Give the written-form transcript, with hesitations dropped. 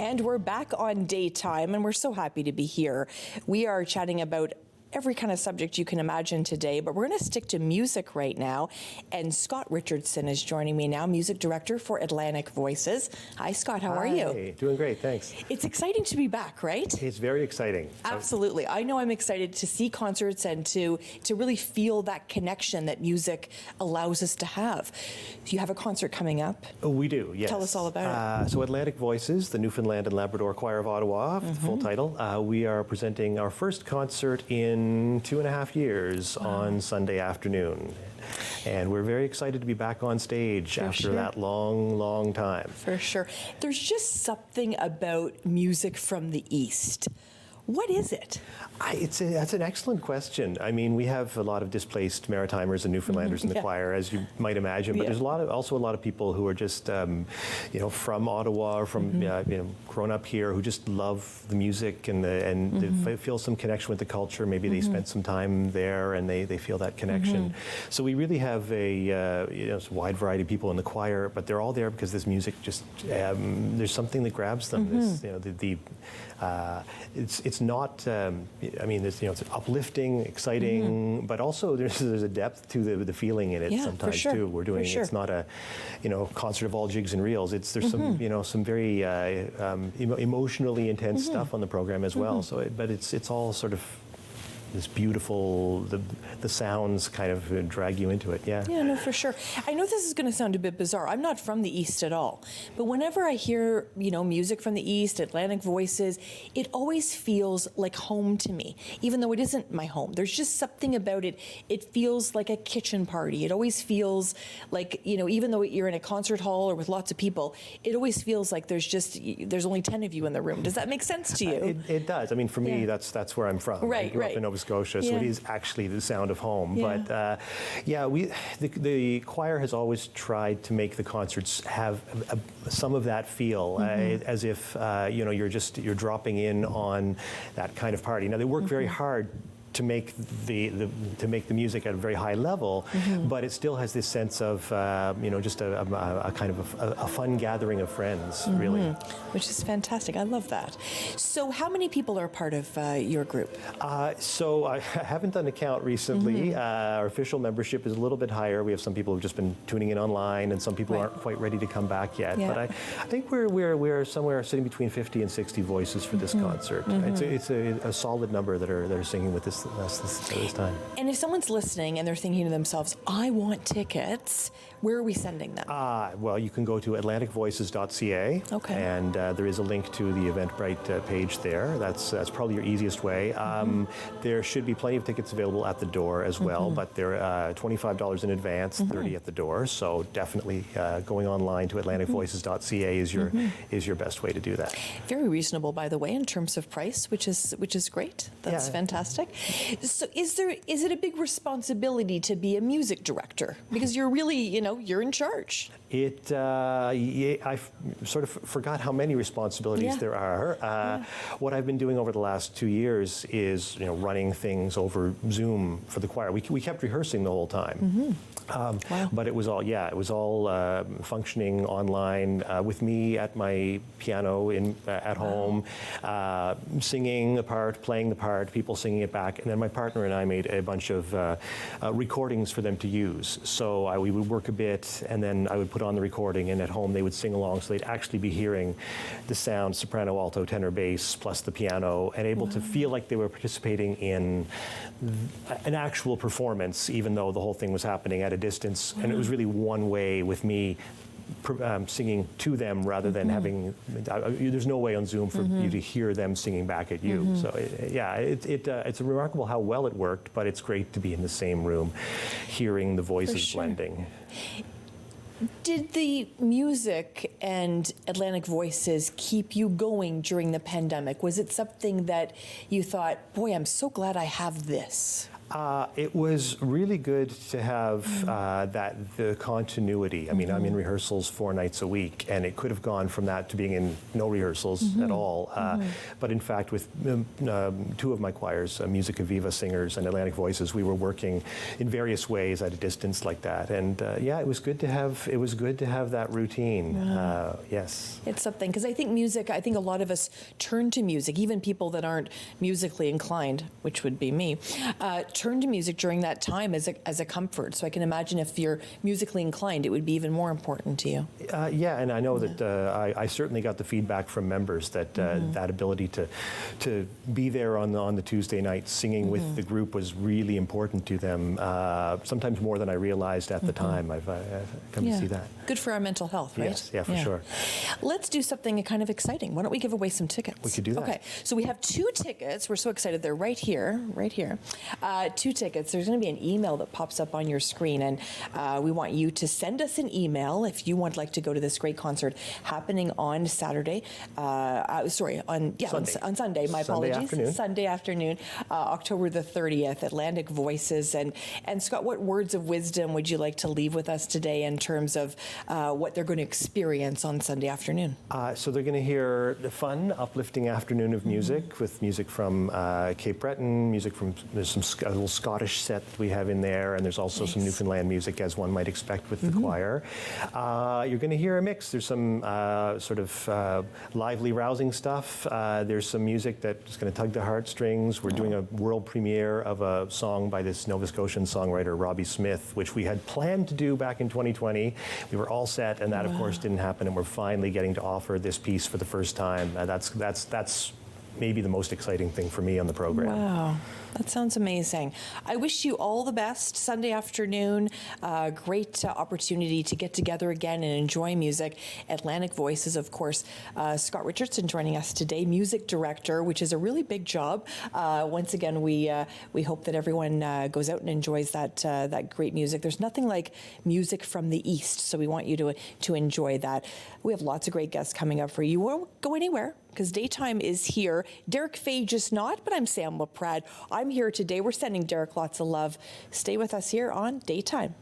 And we're back on Daytime, and we're so happy to be here. We are chatting about every kind of subject you can imagine today, but we're going to stick to music right now. And Scott Richardson is joining me now, music director for Atlantic Voices. Hi, Scott. How are you? Hey, doing great, thanks. It's exciting to be back, right? It's very exciting. Absolutely. I know I'm excited to see concerts and to really feel that connection that music allows us to have. You have a concert coming up. Oh, we do, yes. Tell us all about it. So Atlantic Voices, the Newfoundland and Labrador Choir of Ottawa, full title. We are presenting our first concert in 2.5 years on Sunday afternoon. And we're very excited to be back on stage after that long, long time. For sure. There's just something about music from the East. What is it? That's an excellent question. I mean, we have a lot of displaced Maritimers and Newfoundlanders in the choir, as you might imagine. But there's also a lot of people who are just, from Ottawa or from, grown up here, who just love the music and they feel some connection with the culture. Maybe they spent some time there and they feel that connection. So we really have a wide variety of people in the choir, but they're all there because this music just there's something that grabs them. It's not. It's uplifting, exciting, but also there's a depth to the feeling in it sometimes too. We're doing it's not a concert of all jigs and reels. There's some very emotionally intense stuff on the program as well. So, but it's all sort of this beautiful, the sounds kind of drag you into it, Yeah, no, for sure. I know this is going to sound a bit bizarre. I'm not from the East at all. But whenever I hear, music from the East, Atlantic Voices, it always feels like home to me, even though it isn't my home. There's just something about it. It feels like a kitchen party. It always feels like, even though you're in a concert hall or with lots of people, it always feels like there's only 10 of you in the room. Does that make sense to you? It does. I mean, for me, that's where I'm from. Right, I grew up in Nova Scotia, so it is actually the sound of home. But the choir has always tried to make the concerts have some of that feel, as if you're dropping in on that kind of party. Now they work very hard to make the music at a very high level, but it still has this sense of just a kind of a fun gathering of friends, really. Which is fantastic. I love that. So how many people are part of your group? So I haven't done a count recently. Our official membership is a little bit higher. We have some people who've just been tuning in online, and some people aren't quite ready to come back yet. But I think we're somewhere sitting between 50 and 60 voices for this concert. It's a solid number that are singing with this time. And if someone's listening and they're thinking to themselves, I want tickets, where are we sending them? Well, you can go to atlanticvoices.ca, and there is a link to the Eventbrite page there. That's probably your easiest way. There should be plenty of tickets available at the door as well, but they're $25 in advance, $30 at the door. So definitely going online to atlanticvoices.ca is your best way to do that. Very reasonable, by the way, in terms of price, which is great. That's fantastic. So is it a big responsibility to be a music director? Because you're really, you're in charge. I sort of forgot how many responsibilities there are. What I've been doing over the last 2 years is, running things over Zoom for the choir. We kept rehearsing the whole time. But it was all functioning online with me at my piano at home, singing the part, playing the part, people singing it back, and then my partner and I made a bunch of recordings for them to use. So we would work a bit, and then I would put on the recording, and at home they would sing along, so they'd actually be hearing the sound, soprano, alto, tenor, bass, plus the piano, and able to feel like they were participating in an actual performance, even though the whole thing was happening at a distance. And it was really one way with me singing to them rather than having, there's no way on Zoom for you to hear them singing back at you. So it's remarkable how well it worked, but it's great to be in the same room hearing the voices blending. Did the music and Atlantic Voices keep you going during the pandemic? Was it something that you thought, boy, I'm so glad I have this? It was really good to have the continuity. I mean, I'm in rehearsals 4 nights a week, and it could have gone from that to being in no rehearsals at all. But in fact, with 2 of my choirs, Musica Viva singers and Atlantic Voices, we were working in various ways at a distance like that. And yeah, it was good to have. It was good to have that routine. Yes, it's something, because I think music. I think a lot of us turn to music, even people that aren't musically inclined, which would be me. Turn to music during that time as a comfort. So I can imagine if you're musically inclined, it would be even more important to you. Yeah, and I know that I certainly got the feedback from members that that ability to be there on the Tuesday night singing with the group was really important to them. Sometimes more than I realized at the time. I've come to see that. Good for our mental health, right? Yes, yeah, for sure. Let's do something kind of exciting. Why don't we give away some tickets? We could do that. Okay, so we have 2 tickets. We're so excited. They're right here, right here. 2 tickets. There's going to be an email that pops up on your screen, and we want you to send us an email if you would like to go to this great concert happening on Saturday. On Sunday. My apologies. Afternoon. Sunday afternoon, October the 30th. Atlantic Voices, and Scott, what words of wisdom would you like to leave with us today in terms of what they're going to experience on Sunday afternoon? So they're going to hear the fun, uplifting afternoon of music with music from Cape Breton, music from there's a little Scottish set that we have in there, and there's also some Newfoundland music, as one might expect with the choir. You're going to hear a mix. There's some sort of lively, rousing stuff. There's some music that's going to tug the heartstrings. We're doing a world premiere of a song by this Nova Scotian songwriter, Robbie Smith, which we had planned to do back in 2020. We were all set, and that, of course, didn't happen, and we're finally getting to offer this piece for the first time. That's maybe the most exciting thing for me on the program. Wow. That sounds amazing. I wish you all the best Sunday afternoon. Great opportunity to get together again and enjoy music. Atlantic Voices, of course. Scott Richardson joining us today, music director, which is a really big job. Once again, we hope that everyone goes out and enjoys that great music. There's nothing like music from the East, so we want you to enjoy that. We have lots of great guests coming up for you. You won't go anywhere, because Daytime is here. Derek Fay just not, but I'm Sam LaPrade. I'm here today. We're sending Derek lots of love. Stay with us here on Daytime.